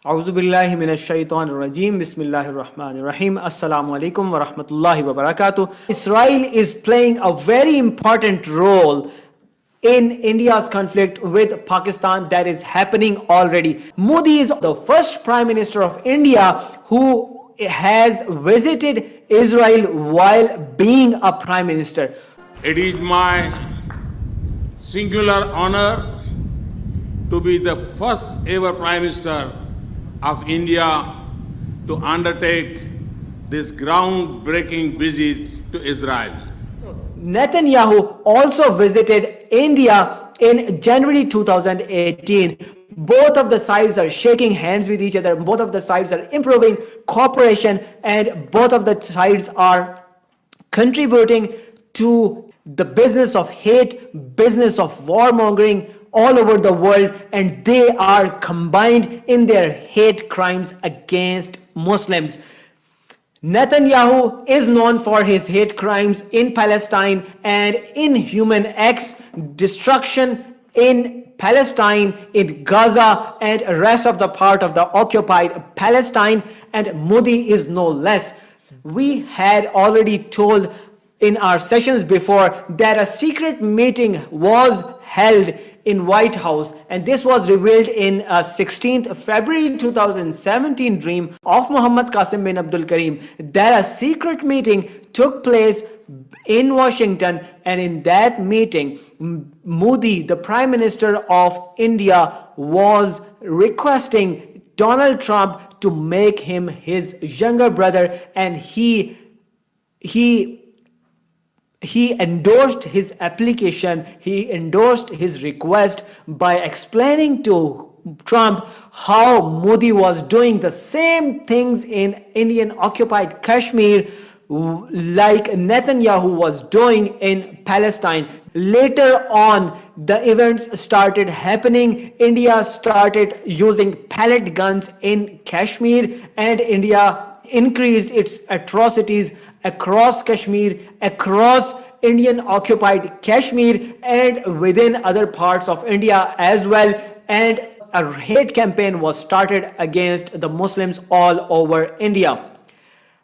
A'udhu billahi minash shaitanir rajim. Bismillahir rahmanir rahim. Assalamu alaikum wa rahmatullahi wa barakatuh. Israel is playing a very important role in India's conflict with Pakistan that is happening already. Modi is the first Prime Minister of India who has visited Israel while being a Prime Minister. It is my singular honor to be the first ever Prime Minister of India to undertake this groundbreaking visit to Israel. Netanyahu also visited India in January 2018. Both of the sides are shaking hands with each other. Both of the sides are improving cooperation, and both of the sides are contributing to the business of hate, business of warmongering all over the world, and they are combined in their hate crimes against Muslims. Netanyahu is known for his hate crimes in Palestine and inhuman acts, destruction in Palestine, in Gaza, and rest of the part of the occupied Palestine, and Modi is no less. We had already told in our sessions before that a secret meeting was held in White House, and this was revealed in a 16th February 2017 dream of Muhammad Qasim bin Abdul Karim, that a secret meeting took place in Washington, and in that meeting Modi, the Prime Minister of India, was requesting Donald Trump to make him his younger brother, and he endorsed his application, he endorsed his request by explaining to Trump how Modi was doing the same things in Indian occupied Kashmir like Netanyahu was doing in Palestine. Later on, the events started happening. India started using pellet guns in Kashmir, and India increased its atrocities across Kashmir, across Indian occupied Kashmir, and within other parts of India as well. And a hate campaign was started against the Muslims all over India.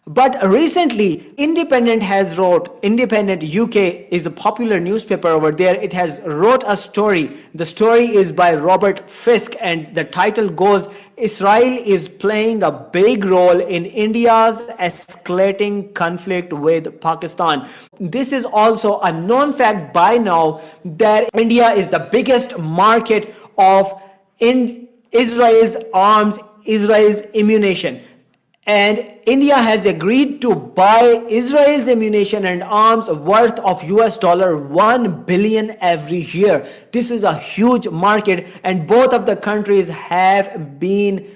But recently, Independent UK is a popular newspaper over there. It has wrote a story. The story is by Robert Fisk, and the title goes, Israel is playing a big role in India's escalating conflict with Pakistan. This is also a known fact by now that India is the biggest market of Israel's arms, Israel's ammunition. And India has agreed to buy Israel's ammunition and arms worth of $1 billion every year. This is a huge market, and both of the countries have been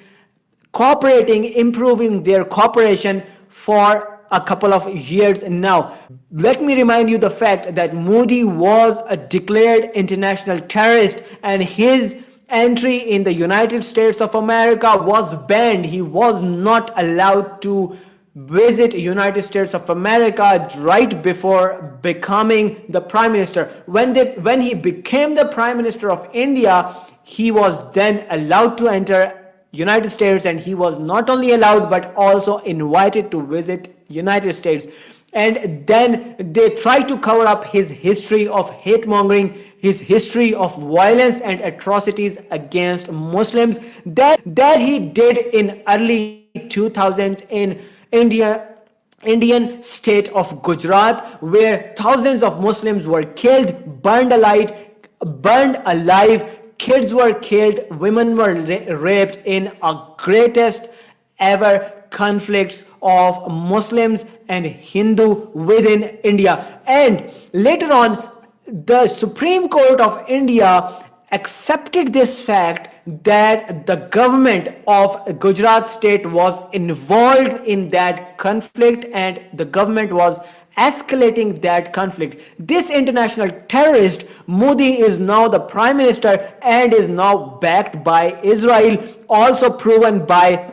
cooperating, improving their cooperation for a couple of years now. Let me remind you the fact that Modi was a declared international terrorist, and his entry in the United States of America was banned. He was not allowed to visit United States of America right before becoming the Prime Minister. When he became the Prime Minister of India, he was then allowed to enter United States, and he was not only allowed but also invited to visit United States. And then they try to cover up his history of hate mongering, his history of violence and atrocities against Muslims that he did in early 2000s in Indian state of Gujarat, where thousands of Muslims were killed, burned alive, kids were killed, women were raped in a greatest ever conflicts of Muslims and Hindu within India. And later on, the Supreme Court of India accepted this fact that the government of Gujarat state was involved in that conflict, and the government was escalating that conflict. This international terrorist, Modi, is now the Prime Minister and is now backed by Israel, also proven by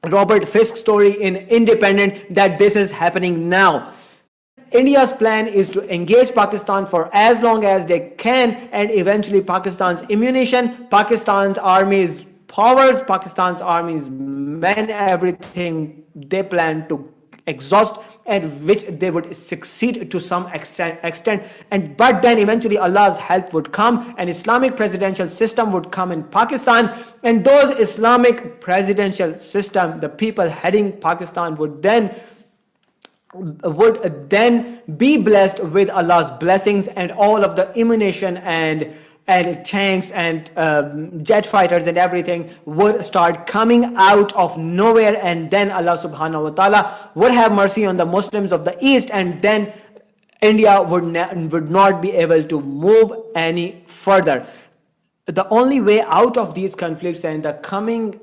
Robert Fisk's story in Independent that this is happening now. India's plan is to engage Pakistan for as long as they can, and eventually Pakistan's ammunition, Pakistan's army is powers Pakistan's armies, men, everything they plan to exhaust, and which they would succeed to some extent. And but then eventually Allah's help would come, and Islamic presidential system would come in Pakistan, and those Islamic presidential system, the people heading Pakistan would then be blessed with Allah's blessings, and all of the ammunition and tanks and jet fighters and everything would start coming out of nowhere, and then Allah subhanahu wa ta'ala would have mercy on the Muslims of the East, and then India would not be able to move any further. The only way out of these conflicts and the coming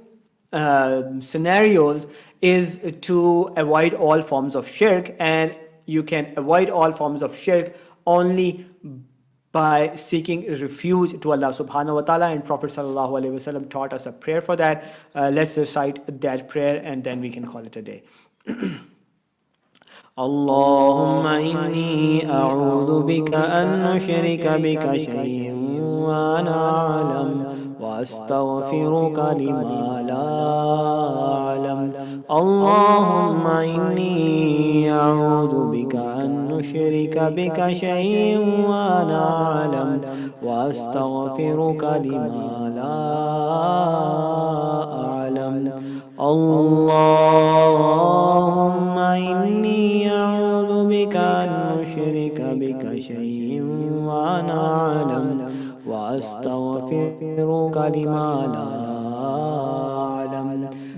scenarios is to avoid all forms of shirk, and you can avoid all forms of shirk only by seeking refuge to Allah subhanahu wa ta'ala, and Prophet sallallahu alaihi wasallam taught us a prayer for that. Let's recite that prayer and then we can call it a day. اللهم إني أعوذ بك أن أشرك بك شيئا وأنا أعلم وأستغفرك لما لا أعلم اللهم إني أعوذ بك أن أشرك بك شيئا وأنا أعلم وأستغفرك لما لا أعلم اللهم إني أعوذ بك أن أشرك بك شيئا وأنا أعلم وأستغفرك لما لا أعلم.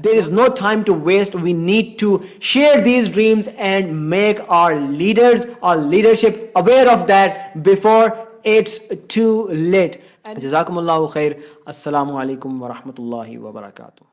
There is no time to waste. We need to share these dreams and make our leaders, our leadership aware of that before it's too late. Jazakumullahu khair. Assalamu alaikum wa rahmatullahi wa barakatuh.